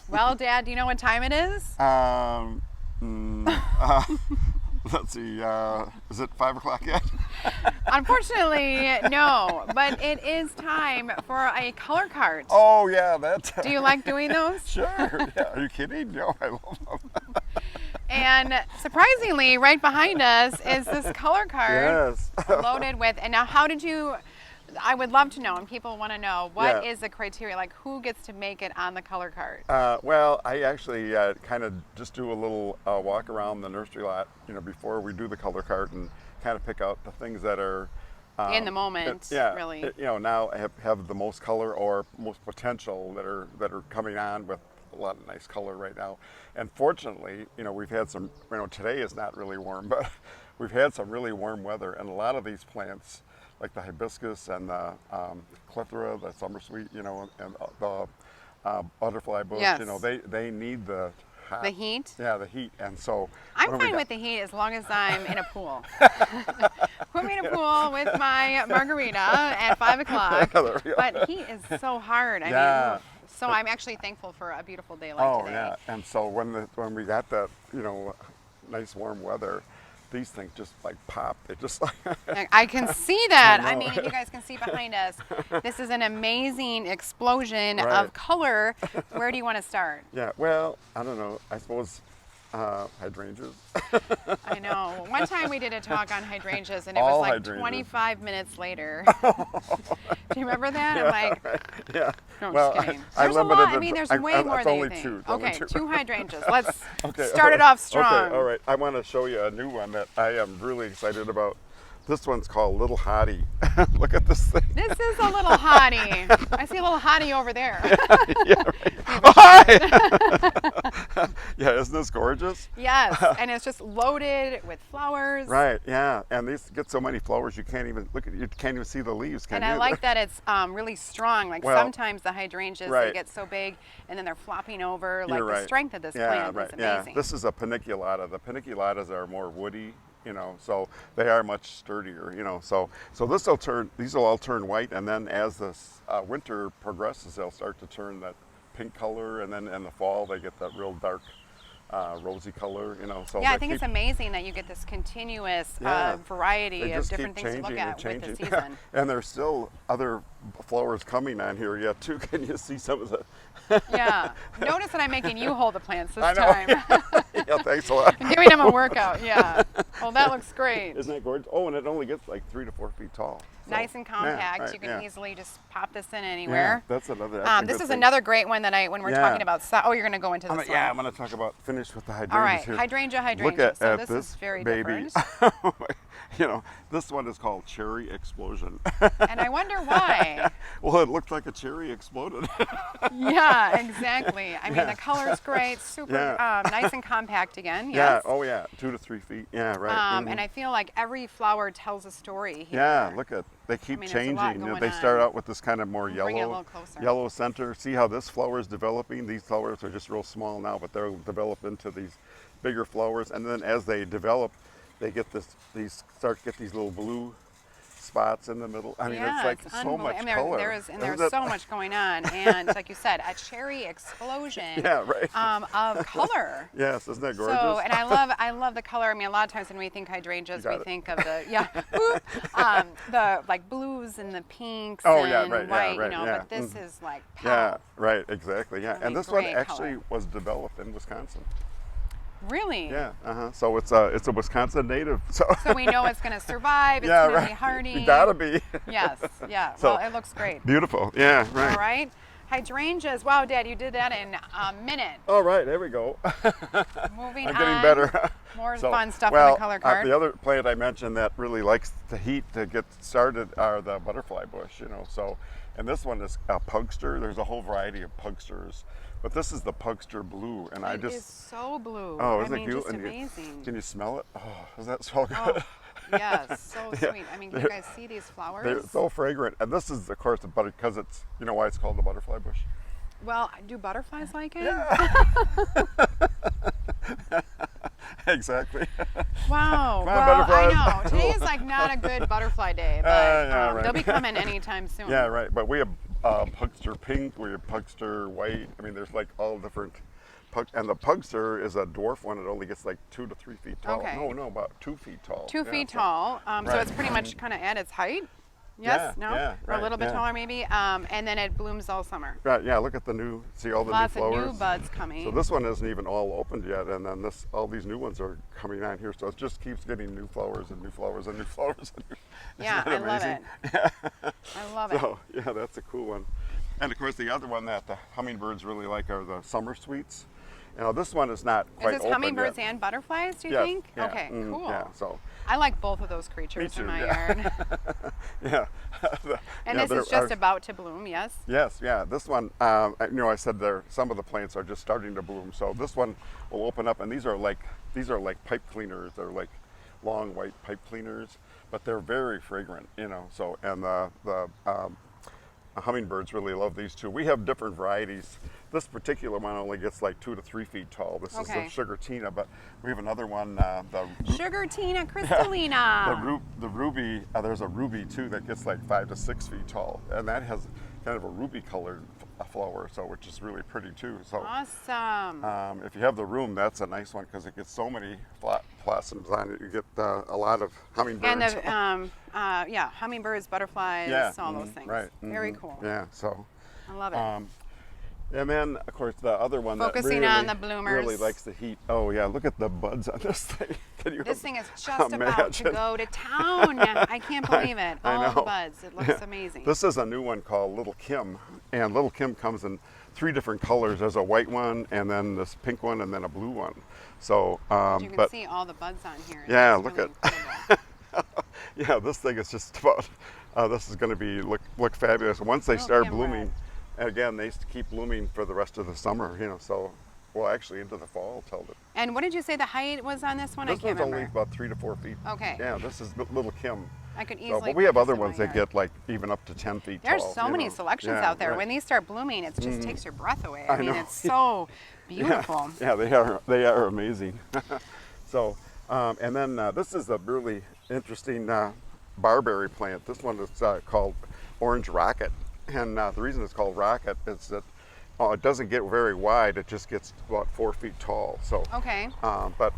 Well, Dad, do you know what time it is? Let's see. Is it 5 o'clock yet? Unfortunately, no. But it is time for a color cart. Oh yeah, that's. Do you like doing those? Sure. Yeah. Are you kidding? No, I love them. And surprisingly, right behind us is this color cart Yes. loaded with. And now, how did you? I would love to know, and people want to know, what is the criteria? Like, who gets to make it on the color cart? Well, I actually kind of just do a little walk around the nursery lot, before we do the color cart, and kind of pick out the things that are In the moment, really. Now have the most color or most potential that are coming on with a lot of nice color right now. And fortunately, we've had some. Today is not really warm, but we've had some really warm weather, and a lot of these plants, like the hibiscus and the clethra, the summer sweet, and the butterfly bush, Yes. they need the hot. The heat? Yeah, the heat. And so I'm fine with the heat as long as I'm in a pool. Put me in a pool with my margarita at 5 o'clock. There we go. But heat is so hard. I mean, so I'm actually thankful for a beautiful day like today. Oh, yeah. And so when we got that, nice warm weather, these things just like pop. They just like. I can see that. I mean, if you guys can see behind us, this is an amazing explosion of color. Where do you want to start? Yeah, well, I don't know. I suppose hydrangeas. I know. One time we did a talk on hydrangeas, and it All was like hydrangeas. 25 minutes later. Do you remember that? I'm like, yeah. no, I'm Well, just kidding. I There's a limited lot. I it mean, to- there's I- way I- more it's than only you think. two. It's only Okay, two. 2 hydrangeas. Let's Okay, start it off strong. Okay, all right. I want to show you a new one that I am really excited about. This one's called Little Hottie. Look at this thing. This is a little hottie. I see a little hottie over there. Yeah, right. Oh, hi! Yeah, isn't this gorgeous? Yes, and it's just loaded with flowers. Right, yeah. And these get so many flowers you can't even you can't even see the leaves, can And you? I like that it's really strong. Like Well, sometimes the hydrangeas, they right. get so big and then they're flopping over. Like You're the right. strength of this Yeah, plant right. is amazing. Yeah, this is a paniculata. The paniculatas are more woody, so they are much sturdier, So these will all turn white, and then as the winter progresses, they'll start to turn that pink color, and then in the fall they get that real dark rosy color, So Yeah, I they think it's keep- amazing that you get this continuous Yeah. variety They of just different keep things to look changing and at with the changing. season. And there's still other flowers coming on here yet too. Can you see some of the? Yeah. Notice that I'm making you hold the plants this I know. time. Yeah, thanks a lot. I'm giving them a workout. Yeah. Oh, that looks great. Isn't that gorgeous? Oh, and it only gets like 3 to 4 feet tall. So, Nice and compact. right, You can yeah. easily just pop this in Yeah, anywhere. that's another. This is another great one that when we're talking about. Oh, you're going to go into this one. Yeah, I'm going to talk about finish with the hydrangeas All right, here. hydrangea. Look at So this this is very baby. different. This one is called Cherry Explosion. And I wonder why. Well, it looked like a cherry exploded. Yeah, exactly. I mean, Yeah. the color's great, super nice and compact again. Yeah. Yes. Oh, yeah. 2 to 3 feet. Yeah. Right. And I feel like every flower tells a story here. Yeah, look at they keep mean, there's a lot changing. going They start on. out with this kind of more Bring it a yellow, little closer. yellow center. See how this flower is developing? These flowers are just real small now, but they'll develop into these bigger flowers. And then as they develop, they get these little blue spots in the middle. I mean, Yeah, it's like so much I mean, color. there's Isn't it? so much going on, and like you said, a cherry explosion Yeah, right. of color. Yes, isn't that gorgeous? So, and I love the color. I mean, a lot of times when we think hydrangeas, You got we it. think of the like blues and the pinks Oh, and yeah, right, yeah, white, right, yeah. But this is like Yeah, pop. right, exactly. Yeah, Really and this one great actually color. was developed in Wisconsin. Really? Yeah, So it's a Wisconsin native. So We know it's going to survive. It's yeah, going to right. be hardy. You gotta be. Yes. Yeah. So- well, it looks great. Beautiful. Yeah, right. All right. Hydrangeas. Wow, Dad, you did that in a minute. All right, there we go. Moving I'm on. getting better. More So, fun stuff well, on the color card. the other plant I mentioned that really likes the heat to get started are the butterfly bush, So, and this one is a pugster. There's a whole variety of pugsters, but this is the pugster blue, and I It just is so blue. oh, I isn't mean, it cute? just And amazing. Can you smell it? Oh, is that so good? Oh, yes, so Yeah. sweet. I mean, can you guys see these flowers? They're so fragrant, and this is of course the butter because it's why it's called the butterfly bush. Well, do butterflies like it? Exactly. Wow. Come on, well, I butterflies. know. Today is like not a good butterfly day, but Yeah, right. they'll be coming anytime soon. Yeah, right. But we have pugster pink, we have pugster white. I mean, there's like all different. And the pugster is a dwarf one. It only gets like 2 to 3 feet tall. Okay. No, about 2 feet tall. 2 feet tall. So it's pretty much kind of at its height. Yes? Yeah, no? yeah, or a little bit yeah. taller maybe. And then it blooms all summer. Right, yeah, look at the new, see all the Lots new flowers? of new buds coming. So this one isn't even all opened yet, and then all these new ones are coming on here, so it just keeps getting new flowers and new flowers and new flowers. Yeah, I love it. Yeah. I love it. So, yeah, that's a cool one. And of course, the other one that the hummingbirds really like are the summer sweets. You know, this one is not quite open yet. Is this hummingbirds and butterflies, do you think? Yeah, okay, cool. Yeah, so. I like both of those creatures in my yard. Yeah. And this is just about to bloom, yes? Yes, yeah. This one, you know, I said some of the plants are just starting to bloom. So this one will open up, and these are like pipe cleaners. They're like long white pipe cleaners, but they're very fragrant, you know. So, and the hummingbirds really love these too. We have different varieties. This particular one only gets like 2 to 3 feet tall. This is the Sugar Tina, but we have another one, the Sugar Tina Crystallina. the ruby. There's a ruby too that gets like 5 to 6 feet tall, and that has kind of a ruby colored flower, so which is really pretty too. So awesome. If you have the room, that's a nice one because it gets so many blossoms on it. You get a lot of hummingbirds. And hummingbirds, butterflies, all those things. Right. Very cool. Yeah. So. I love it. And then, of course, the other one Focusing that on the bloomers. really likes the heat. Oh, yeah, look at the buds on this thing. This thing is just about to go to town. I can't believe it. All the buds. It looks amazing. This is a new one called Little Kim. And Little Kim comes in 3 different colors. There's a white one, and then this pink one, and then a blue one. So, you can see all the buds on here. Yeah, look at yeah, this thing is just about, this is going to look fabulous. Once they start blooming, again, they keep blooming for the rest of the summer, you know, so, well, actually into the fall till the. And what did you say the height was on this one? This I can't one's remember. only about 3 to 4 feet. Okay. Yeah, this is Little Kim. I could easily. But we have other ones that get like even up to 10 feet tall. There's so many selections out there. Right. When these start blooming, it just takes your breath away. I mean, know. it's so beautiful. Yeah, they are amazing. So, and then this is a really interesting barberry plant. This one is called Orange Rocket. And the reason it's called Rocket is that it doesn't get very wide. It just gets about 4 feet tall. So, okay. But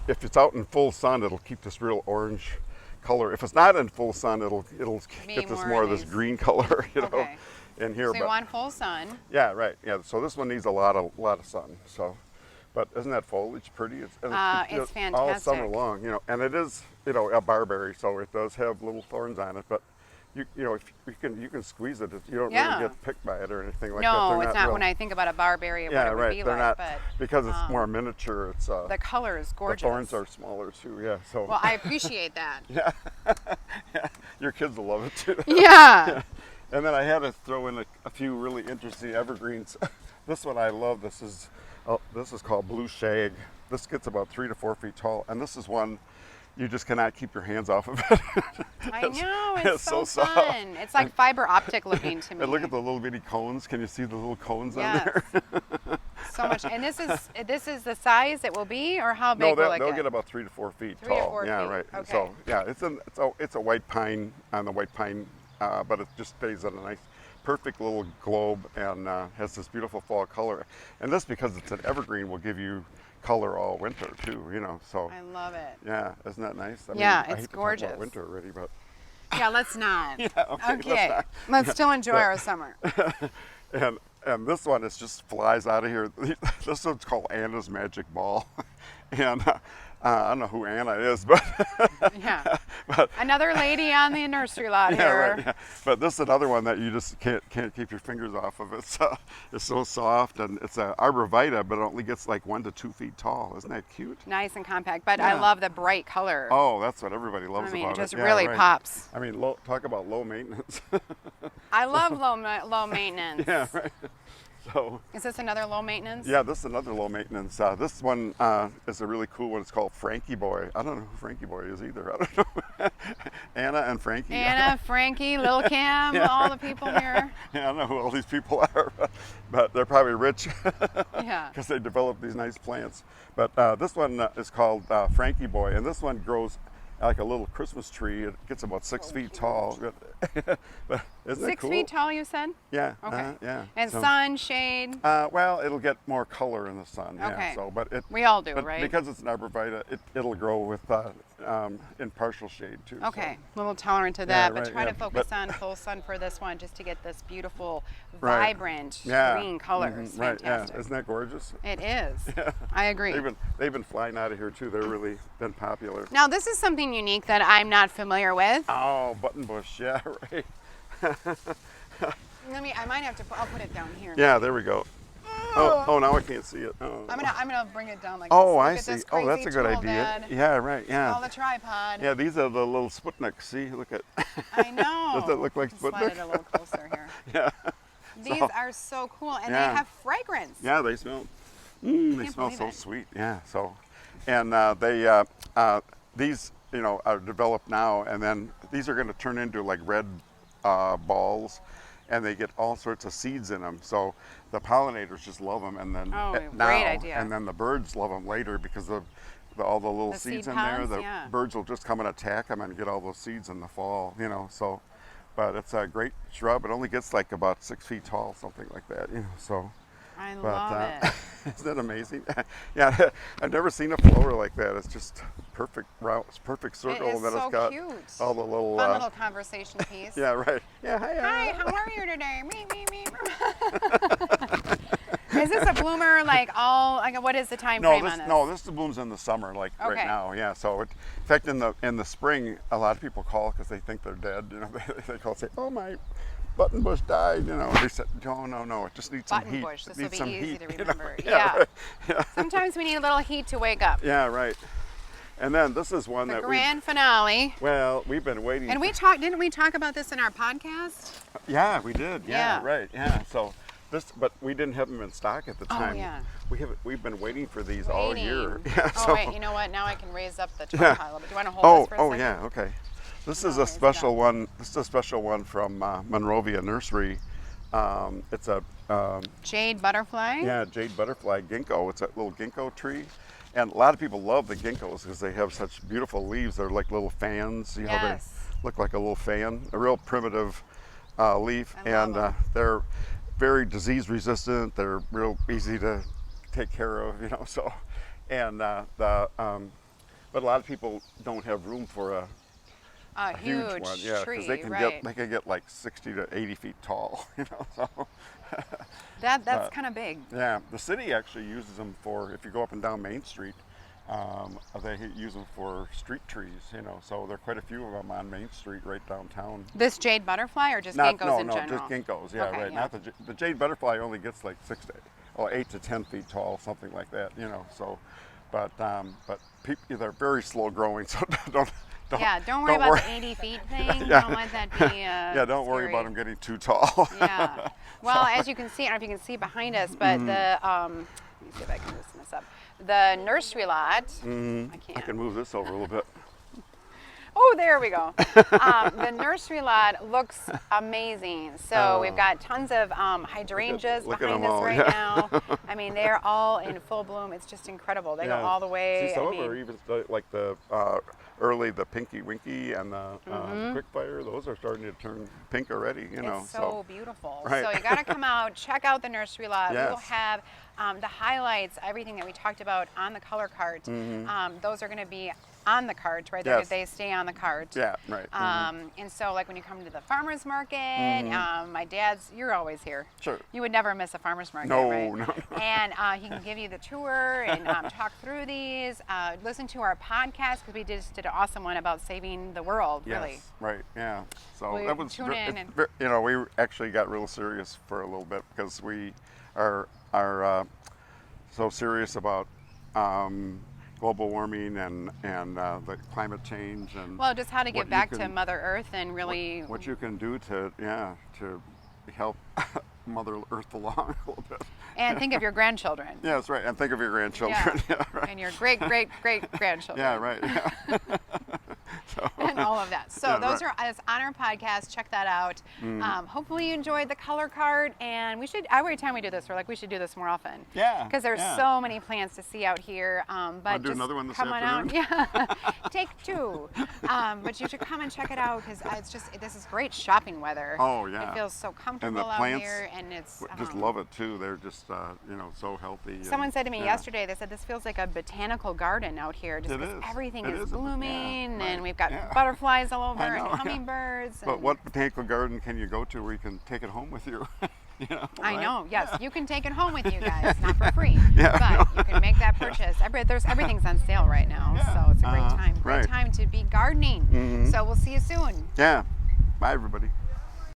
if it's out in full sun, it'll keep this real orange color. If it's not in full sun, it'll get this more of this green color, you know, in here. So you want full sun. Yeah, right. Yeah. So this one needs a lot of sun. So, but isn't that foliage pretty? It's fantastic. All summer long, you know, and it is, you know, a barberry, so it does have little thorns on it, but you know, if you can squeeze it, you don't really get picked by it or anything like that. No, it's not when I think about a barberry, what it would be like. Not, but because it's more miniature. It's the color is gorgeous. The thorns are smaller too. Yeah. So. Well, I appreciate that. Yeah. Yeah. Your kids will love it too. Yeah. And then I had to throw in a few really interesting evergreens. This one I love. This is called Blue Shag. This gets about 3 to 4 feet tall, and this is one you just cannot keep your hands off of it. I know, it's so soft. fun. It's like fiber optic looking to me. And look at the little bitty cones. Can you see the little cones on there? So much. And this is the size it will be, or how big will it they'll get? get about 3 to 4 feet 3 tall. to 4 yeah, feet. right. Okay. So yeah, it's a white pine on the white pine, but it just stays in a nice, perfect little globe and has this beautiful fall color. And this, because it's an evergreen, will give you color all winter too, you know. So I love it. Yeah, isn't that nice? I mean, yeah, I it's hate to gorgeous. talk about winter already, but yeah, let's not. Yeah, okay. Let's still enjoy our summer. And this one is just flies out of here. This one's called Anna's Magic Ball, and I don't know who Anna is, but yeah, but another lady on the nursery lot here. Right, yeah. But this is another one that you just can't keep your fingers off of. It's so soft, and it's an arborvitae, but it only gets like 1 to 2 feet tall. Isn't that cute? Nice and compact, but I love the bright color. Oh, that's what everybody loves about it. I mean, it just really pops. I mean, talk about low maintenance. I love low maintenance. Yeah, right. So, is this another low maintenance? Yeah, this is another low maintenance. This one is a really cool one. It's called Frankie Boy. I don't know who Frankie Boy is either. I don't know. Anna and Frankie. Anna, Frankie, Lil Kim, yeah. All the people here. Yeah, I don't know who all these people are, but they're probably rich. Yeah. Because they develop these nice plants. But this one is called Frankie Boy, and this one grows like a little Christmas tree. It gets about 6 feet tall. But isn't it 6 cool? feet tall, you said? Yeah. Okay. Yeah. And So, sun, shade? well, it'll get more color in the sun. Yeah. Okay. So, but We all do, but right? because it's an arborvitae, it'll grow with in partial shade too. So. Okay, a little tolerant to Yeah, that, but right, try yeah, to focus but- on full sun for this one just to get this beautiful, Right. vibrant Yeah. green color. It's Right. Yeah. fantastic. Isn't that gorgeous? It is. I agree. They've been flying out of here too. They're really been popular. Now, this is something unique that I'm not familiar with. Oh, buttonbush. Yeah. Right. I might have to. I'll put it down here. Yeah. There we go. Oh, now I can't see it. Oh. I'm gonna bring it down like Oh, this. Look I at see. this Oh, that's crazy a good tool, idea. Dad. Yeah, right. Yeah. Oh, the tripod. Yeah, these are the little Sputniks. See, look at. I know. Does that look like Slide Sputnik? it a little closer here. Yeah. These So- are so cool, and Yeah. they have fragrance. Yeah, they smell. They Can't smell believe so it. sweet. Yeah. So, and these are developed now, and then these are going to turn into like red balls, and they get all sorts of seeds in them. So the pollinators just love them, and then Oh, now, great idea. and then the birds love them later because of all the little The seeds seed in there. pods, The yeah. birds will just come and attack them and get all those seeds in the fall. So. But it's a great shrub. It only gets like about 6 feet tall, something like that. So. I But love it. isn't that amazing? Yeah, I've never seen a flower like that. It's just perfect route, it's perfect circle, is and then so it's got cute. all the little. Fun little conversation piece. Yeah, right. Yeah, hi. Hi, how are you today? Me. Is this a bloomer? What is the time No, frame on this? this blooms in the summer, like Okay. right now. Yeah. So, in fact, in the spring, a lot of people call because they think they're dead. They call and say, "Oh, my buttonbush died." They said, "No, it just needs some heat. Buttonbush. It This will needs be some easy heat." to remember. Yeah. Right. Yeah. Sometimes we need a little heat to wake up. Yeah. Right. And then this is one The that grand finale. we've been waiting. And didn't we talk about this in our podcast? Yeah, we did. Yeah, Yeah. right. Yeah. So but we didn't have them in stock at the Oh, time. yeah. We've been waiting for these all year. Waiting. Yeah. Oh, wait, you know what? Now I can raise up the tripod a little bit. Do you want to hold this for a second? Yeah. Okay. This is No, a it's special not. one. This is a special one from Monrovia Nursery. It's a Jade Butterfly? Jade Butterfly ginkgo. It's a little ginkgo tree. And a lot of people love the ginkgos because they have such beautiful leaves. They're like little fans. Yes. They look like a little fan, a real primitive leaf. I love And them. they're very disease resistant. They're real easy to take care of, So, and but a lot of people don't have room for a huge one. Yeah, tree, they can right. get like 60 to 80 feet tall. So. That's kind of big. Yeah, the city actually uses them for, if you go up and down Main Street, they use them for street trees, so there are quite a few of them on Main Street right downtown. This Jade Butterfly or just ginkgos in No, general? just ginkgos, yeah, Okay, right. yeah. Not the Jade Butterfly only gets like 8 to 10 feet tall, something like that, so, but they're very slow growing, so don't worry about the 80 feet thing. Yeah. Don't let that be don't worry scary. about them getting too tall. Yeah. Well, as you can see, I don't know if you can see behind us, but Mm-hmm. let me see if I can loosen this up. The nursery lot. I can't. I can move this over a little bit. Oh, there we go. The nursery lot looks amazing. So we've got tons of hydrangeas look at behind them us all, right yeah. now. I mean, they're all in full bloom. It's just incredible. They go all the way. See, some of them are even like the the Pinky Winky and the Quickfire. Those are starting to turn pink already. It's so beautiful. Right. So you got to come out, check out the nursery lot. We will Yes. have the highlights, everything that we talked about on the color cart. Those are going to be on the cart, right? Yes. They stay on the cart. Yeah, right. And so, like when you come to the farmer's market, my dad's, you're always here. Sure. You would never miss a farmer's market, No, right? no. And he can give you the tour and talk through these. Listen to our podcast because we just did an awesome one about saving the world, really. Yes, right. Yeah. So Well, that was, tune in and- we actually got real serious for a little bit because we are so serious about global warming and the climate change and Well, just how to what give you back to can- Mother Earth and really. what you can do to help Mother Earth along a little bit. And think of your grandchildren. Yeah, that's right. And think of your grandchildren. Yeah, right. And your great grandchildren. Yeah, right. Yeah. So. and all of that. So Yeah, those right. are it's on our podcast. Check that out. Hopefully you enjoyed the color card, and we should every time we do this, we're like we should do this more often. Yeah, because there's yeah. so many plants to see out here. But Wanna do just another one this come on out. afternoon? Yeah, take two. But you should come and check it out because it's just this is great shopping weather. Oh, yeah. It feels so comfortable And the out plants here, and it's just love it too. They're just so healthy. Someone and, said to me yeah. yesterday, they said this feels like a botanical garden out here just It because is. everything It is is a- yeah, blooming right. and we've got Yeah. butterflies all over I and know, yeah. hummingbirds. But and- what botanical garden can you go to where you can take it home with you? I right? know, yes, you can take it home with you guys, not for free, Yeah, but you can make that purchase. Everything's on sale right now, Yeah, so it's a great uh-huh, time. Great right. time to be gardening. Mhm. So we'll see you soon. Yeah. Bye, everybody.